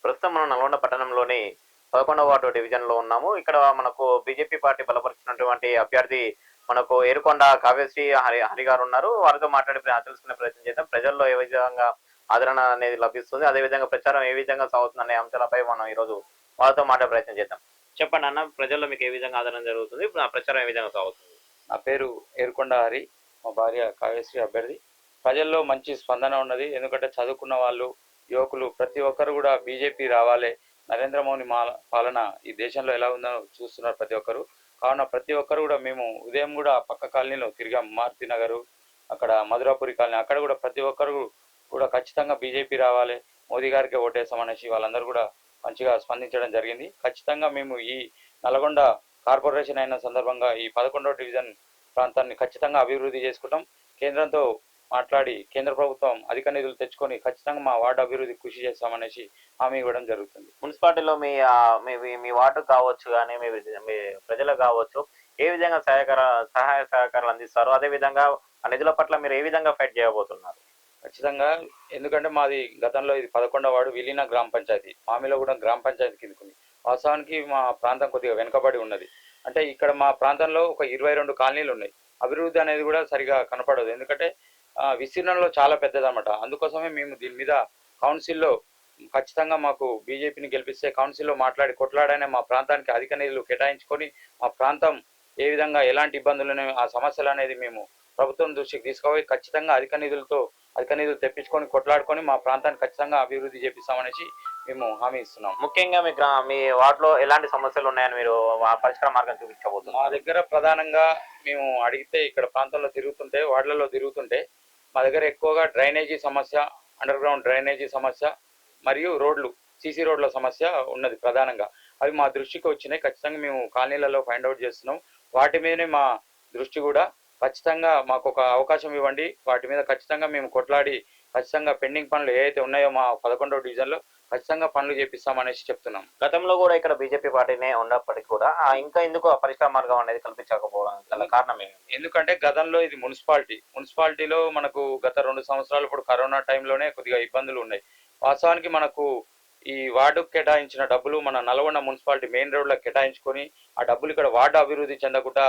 ప్రస్తుతం మనం నల్గొండ పట్టణంలోని 11వ వార్డు డివిజన్‌లో ఉన్నాము. ఇక్కడ మనకు బీజేపీ పార్టీ బలపరిచినటువంటి అభ్యర్థి మనకు ఏరుకొండ కావ్యశ్రీ హరి గారున్నారు. వారితో మాట్లాడి తెలుసుకునే ప్రయత్నం చేద్దాం. ప్రజల్లో ఏ విధంగా ఆదరణ అనేది లభిస్తుంది. అదేవిధంగా ప్రచారం ఏ విధంగా సాగుతుందనే అంశాలపై మనం ఈరోజు వాళ్ళతో మాట్లాడే ప్రయత్నం చేద్దాం. చెప్పండి అన్న, ప్రజల్లో మీకు ఏ విధంగా ఆదరణ జరుగుతుంది? ఇప్పుడు ఆ ప్రచారం ఏ విధంగా సాగుతుంది? నా పేరు ఏరుకొండ హరి, మా భార్య కావ్యశ్రీ అభ్యర్థి. ప్రజల్లో మంచి స్పందన ఉన్నది. ఎందుకంటే చదువుకున్న వాళ్ళు, యువకులు ప్రతి ఒక్కరు కూడా బీజేపీ రావాలి, నరేంద్ర మోదీ పాలన ఈ దేశంలో ఎలా ఉందో చూస్తున్నారు ప్రతి ఒక్కరు. కావున ప్రతి ఒక్కరు కూడా మేము ఉదయం కూడా పక్క కాలనీలో తిరిగాం. మారుతి నగరు, అక్కడ మధురాపురి కాలనీ, అక్కడ కూడా ప్రతి ఒక్కరు కూడా ఖచ్చితంగా బీజేపీ రావాలి, మోదీ గారికి ఓటేస్తామనేసి వాళ్ళందరూ కూడా మంచిగా స్పందించడం జరిగింది. ఖచ్చితంగా మేము ఈ నల్గొండ కార్పొరేషన్ అయిన సందర్భంగా ఈ 11వ డివిజన్ ప్రాంతాన్ని ఖచ్చితంగా అభివృద్ధి చేసుకుంటాం. కేంద్రంతో మాట్లాడి కేంద్ర ప్రభుత్వం అధిక నిధులు తెచ్చుకొని ఖచ్చితంగా మా వార్డు అభివృద్ధి కృషి చేస్తామనేసి హామీ ఇవ్వడం జరుగుతుంది. మున్సిపాలిటీలో మీ వార్డు కావచ్చు గానీ, మీ ప్రజలకు కావచ్చు, ఏ విధంగా సహాయ సహకారాలు అందిస్తారు? అదేవిధంగా ఆ నిధుల పట్ల మీరు ఏ విధంగా ఫైట్ చేయబోతున్నారు? ఖచ్చితంగా, ఎందుకంటే మాది గతంలో ఇది 11వ వార్డు విలీన గ్రామ పంచాయతీ, మామిలగూడెం గ్రామ పంచాయతీ కిందకుంది. వాస్తవానికి మా ప్రాంతం కొద్దిగా వెనుకబడి ఉన్నది. అంటే ఇక్కడ మా ప్రాంతంలో ఒక 22 కాలనీలు ఉన్నాయి. అభివృద్ధి అనేది కూడా సరిగా కనపడదు. ఎందుకంటే విస్తీర్ణంలో చాలా పెద్దదన్నమాట. అందుకోసమే మేము దీని మీద కౌన్సిల్లో ఖచ్చితంగా మాకు బీజేపీని గెలిపిస్తే కౌన్సిల్లో మాట్లాడి కొట్లాడనే మా ప్రాంతానికి అధిక నిధులు కేటాయించుకొని మా ప్రాంతం ఏ విధంగా ఎలాంటి ఇబ్బందులు ఆ సమస్యలు అనేది మేము ప్రభుత్వం దృష్టికి తీసుకుపోయి ఖచ్చితంగా అధిక నిధులు తెప్పించుకొని కొట్లాడుకొని మా ప్రాంతాన్ని ఖచ్చితంగా అభివృద్ధి చేపిస్తామనేసి మేము హామీ ఇస్తున్నాం. ముఖ్యంగా మీ వార్డులో ఎలాంటి సమస్యలు ఉన్నాయని మీరు ఆ పరిష్కార మార్గం చూపించబోతున్నారు? మా దగ్గర ప్రధానంగా మేము అడిగితే ఇక్కడ ప్రాంతంలో తిరుగుతుంటే, వార్డులలో తిరుగుతుంటే మా దగ్గర ఎక్కువగా డ్రైనేజీ సమస్య, అండర్ గ్రౌండ్ డ్రైనేజీ సమస్య మరియు సీసీ రోడ్ల సమస్య ఉన్నది ప్రధానంగా. అవి మా దృష్టికి వచ్చినాయి. ఖచ్చితంగా మేము కాలనీలలో ఫైండ్ అవుట్ చేస్తున్నాం. వాటి మీదనే మా దృష్టి కూడా. ఖచ్చితంగా మాకు ఒక అవకాశం ఇవ్వండి, వాటి మీద ఖచ్చితంగా మేము కొట్లాడి ఖచ్చితంగా పెండింగ్ పనులు ఏవైతే ఉన్నాయో మా 11వ డివిజన్లో ఖచ్చితంగా పనులు చేపిస్తామనేసి చెప్తున్నాం. గతంలో కూడా ఇక్కడ బీజేపీ పార్టీనే ఉన్నప్పటికీ కూడా ఇంకా ఎందుకు ఆ పరిష్కార మార్గం అనేది కల్పించకపోవడం గల కారణం ఏంటి? ఎందుకంటే గతంలో ఇది మున్సిపాలిటీలో మనకు గత 2 సంవత్సరాలు ఇప్పుడు కరోనా టైంలోనే కొద్దిగా ఇబ్బందులు ఉన్నాయి. వాస్తవానికి మనకు ఈ వార్డు కేటాయించిన డబ్బులు మన నల్గొండ మున్సిపాలిటీ మెయిన్ రోడ్లకు కేటాయించుకొని ఆ డబ్బులు ఇక్కడ వార్డు అభివృద్ధి చెందకుండా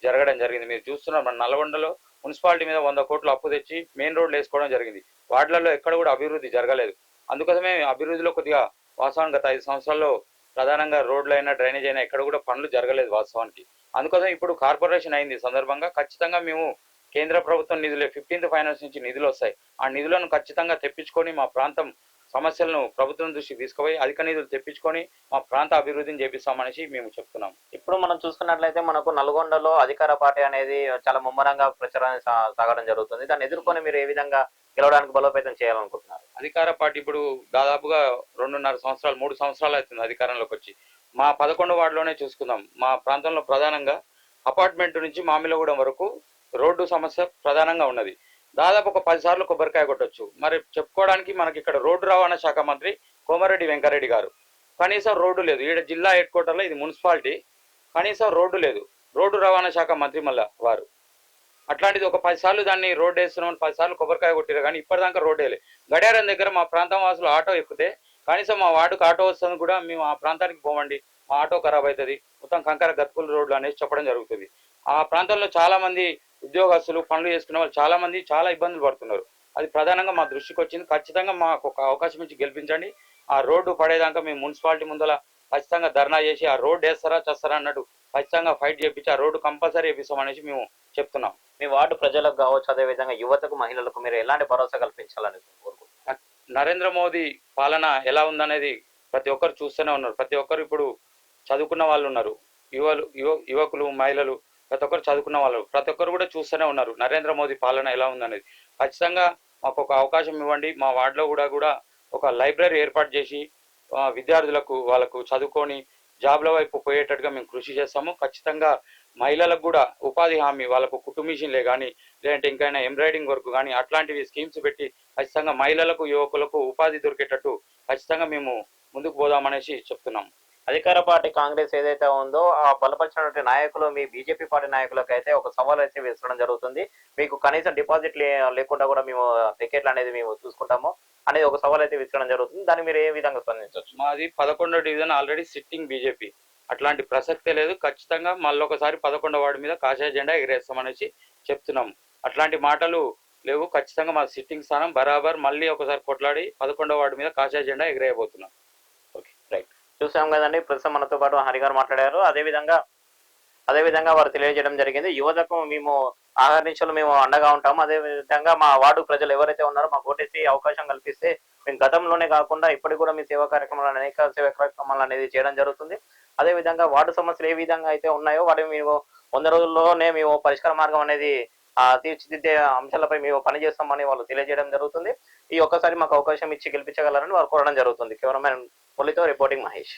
జరగడం జరిగింది. మీరు చూస్తున్నారు, మన నల్గొండలో మున్సిపాలిటీ మీద 100 కోట్లు అప్పు తెచ్చి మెయిన్ రోడ్లు వేసుకోవడం జరిగింది. వార్డులలో ఎక్కడ కూడా అభివృద్ధి జరగలేదు. అందుకోసమే అభివృద్ధిలో కొద్దిగా వాస్తవానికి గత 5 సంవత్సరాల్లో ప్రధానంగా రోడ్లు అయినా డ్రైనేజ్ అయినా ఎక్కడ కూడా పనులు జరగలేదు వాస్తవానికి. అందుకోసం ఇప్పుడు కార్పొరేషన్ అయింది సందర్భంగా ఖచ్చితంగా మేము కేంద్ర ప్రభుత్వం నిధులే 15th ఫైనాన్స్ నుంచి నిధులు వస్తాయి. ఆ నిధులను ఖచ్చితంగా తెప్పించుకొని మా ప్రాంతం సమస్యలను ప్రభుత్వం దృష్టికి తీసుకుపోయి అధిక నిధులు తెప్పించుకొని మా ప్రాంత అభివృద్ధిని చేపిస్తామనేసి మేము చెప్తున్నాం. ఇప్పుడు మనం చూసుకున్నట్లయితే మనకు నల్గొండలో అధికార పార్టీ అనేది చాలా ముమ్మరంగా ప్రచారాన్ని సాగడం జరుగుతుంది. దాన్ని ఎదుర్కొని మీరు ఏ విధంగా గెలవడానికి బలోపేతం చేయాలనుకుంటున్నారు? అధికార పార్టీ ఇప్పుడు దాదాపుగా 2.5 సంవత్సరాలు 3 సంవత్సరాలు అవుతుంది అధికారంలోకి వచ్చి. మా 11వ వార్డులోనే చూసుకుందాం. మా ప్రాంతంలో ప్రధానంగా అపార్ట్మెంట్ నుంచి మామిలగూడెం వరకు రోడ్డు సమస్య ప్రధానంగా ఉన్నది. దాదాపు ఒక 10 సార్లు కొబ్బరికాయ కొట్టొచ్చు. మరి చెప్పుకోవడానికి మనకి ఇక్కడ రోడ్డు రవాణా శాఖ మంత్రి కోమరెడ్డి వెంకరెడ్డి గారు, కనీసం రోడ్డు లేదు. ఈడ జిల్లా హెడ్ క్వార్టర్లో ఇది మున్సిపాలిటీ, కనీసం రోడ్డు లేదు. రోడ్డు రవాణా శాఖ మంత్రి మళ్ళా వారు అట్లాంటిది ఒక 10 సార్లు దాన్ని రోడ్డు వేస్తున్నామని 10 సార్లు కొబ్బరికాయ కొట్టారు, కానీ ఇప్పటిదాకా రోడ్డు వేయలే. గడియారం దగ్గర మా ప్రాంతం వాసులు ఆటో ఎక్కితే కనీసం మా వార్డుకు ఆటో వస్తుంది కూడా మేము ఆ ప్రాంతానికి పోవండి, మా ఆటో ఖరాబ్ అవుతుంది, మొత్తం కంకర గతుకుల రోడ్లు అనేసి చెప్పడం జరుగుతుంది. ఆ ప్రాంతంలో చాలామంది ఉద్యోగస్తులు పనులు చేసుకునే వాళ్ళు చాలామంది చాలా ఇబ్బందులు పడుతున్నారు. అది ప్రధానంగా మా దృష్టికి వచ్చింది. ఖచ్చితంగా మాకు ఒక అవకాశం ఇచ్చి గెలిపించండి. ఆ రోడ్డు పడేదాకా మేము మున్సిపాలిటీ ముందల ఖచ్చితంగా ధర్నా చేసి ఆ రోడ్డు వేస్తారా చేస్తారా అన్నట్టు ఖచ్చితంగా ఫైట్ చేయించి ఆ రోడ్డు కంపల్సరీ వేపిస్తామనేసి మేము చెప్తున్నాం. మీ వార్డు ప్రజలకు కావచ్చు, అదేవిధంగా యువతకు, మహిళలకు మీరు ఎలాంటి భరోసా కల్పించాలని కోరుకుంటున్నారు? నరేంద్ర మోదీ పాలన ఎలా ఉందనేది ప్రతి ఒక్కరు చూస్తూనే ఉన్నారు. ప్రతి ఒక్కరు ఇప్పుడు చదువుకున్న వాళ్ళు ఉన్నారు, యువకులు, మహిళలు ప్రతి ఒక్కరు చదువుకున్న వాళ్ళు ప్రతి ఒక్కరు కూడా చూస్తూనే ఉన్నారు నరేంద్ర మోదీ పాలన ఎలా ఉందనేది. ఖచ్చితంగా మాకు ఒక అవకాశం ఇవ్వండి. మా వార్డులో కూడా ఒక లైబ్రరీ ఏర్పాటు చేసి విద్యార్థులకు వాళ్ళకు చదువుకొని జాబ్ల వైపు పోయేటట్టుగా మేము కృషి చేస్తాము. ఖచ్చితంగా మహిళలకు కూడా ఉపాధి హామీ, వాళ్ళకు కుట్టు మిషన్లే కానీ లేదంటే ఇంకైనా ఎంబ్రాయిడింగ్ వర్క్ కానీ అట్లాంటివి స్కీమ్స్ పెట్టి ఖచ్చితంగా మహిళలకు, యువకులకు ఉపాధి దొరికేటట్టు ఖచ్చితంగా మేము ముందుకు పోదామనేసి చెప్తున్నాం. అధికార పార్టీ కాంగ్రెస్ ఏదైతే ఉందో ఆ బలపరిచినటువంటి నాయకులు మీ బీజేపీ పార్టీ నాయకులకైతే ఒక సవాల్ అయితే విసరడం జరుగుతుంది. మీకు కనీసం డిపాజిట్ లేకుండా కూడా మేము టికెట్లు అనేది మేము చూసుకుంటాము అనేది ఒక సవాల్ అయితే విసరడం జరుగుతుంది. దాన్ని మీరు ఏ విధంగా స్పందించవచ్చు? మాది 11వ డివిజన్ ఆల్రెడీ సిట్టింగ్ బీజేపీ. అట్లాంటి ప్రసక్తే లేదు. ఖచ్చితంగా మళ్ళొకసారి 11వ వార్డు మీద కాషాయ జెండా ఎగిరేస్తామనేసి చెప్తున్నాం. అట్లాంటి మాటలు లేవు. ఖచ్చితంగా మా సిట్టింగ్ స్థానం బరాబర్ మళ్ళీ ఒకసారి కొట్లాడి 11వ వార్డు మీద కాషాయ జెండా ఎగిరేయబోతున్నాం. Okay, right. చూసాం కదండి, ప్రస్తుతం మనతో పాటు హరి గారు మాట్లాడారు. అదేవిధంగా వారు తెలియజేయడం జరిగింది. యువతకు మేము ఆహర్నిశలు మేము అండగా ఉంటాము. అదేవిధంగా మా వార్డు ప్రజలు ఎవరైతే ఉన్నారో మాకు ఓటేసి అవకాశం కల్పిస్తే మేము గతంలోనే కాకుండా ఇప్పటికి కూడా మీ సేవా కార్యక్రమాలు అనేక సేవా కార్యక్రమాలు అనేది చేయడం జరుగుతుంది. అదేవిధంగా వార్డు సమస్యలు ఏ విధంగా అయితే ఉన్నాయో వాటిని మేము 100 రోజుల్లోనే మేము పరిష్కార మార్గం అనేది తీర్చిదిద్దే అంశాలపై మేము పనిచేస్తామని వాళ్ళు తెలియజేయడం జరుగుతుంది. ఈ ఒక్కసారి మాకు అవకాశం ఇచ్చి గెలిపించగలరని వారు కోరడం జరుగుతుంది. కెమెరామెన్ మురళితో రిపోర్టింగ్ మహేష్.